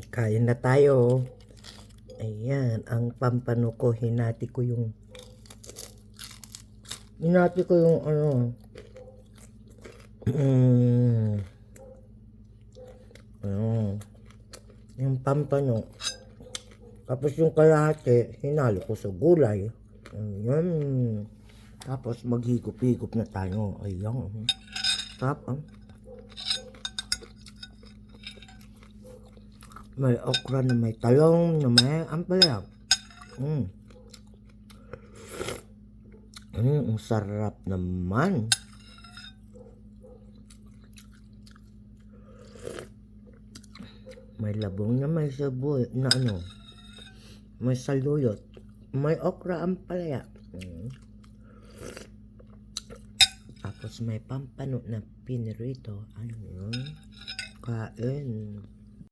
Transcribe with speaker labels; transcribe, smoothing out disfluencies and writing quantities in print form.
Speaker 1: Kain na tayo. Ayan, ang pampano ko, hinati ko yung mm, ano, yung pampano. Tapos yung kalahati, hinalo ko sa gulay. Ayan. Tapos maghigop-higop na tayo. Ayan. Tapos, may okra na may talong na may ampalaya. Ang sarap naman. May labong na may saboy na may saluyot. May okra ampalaya. Tapos may pampano na pinirito. Ayun. Kain.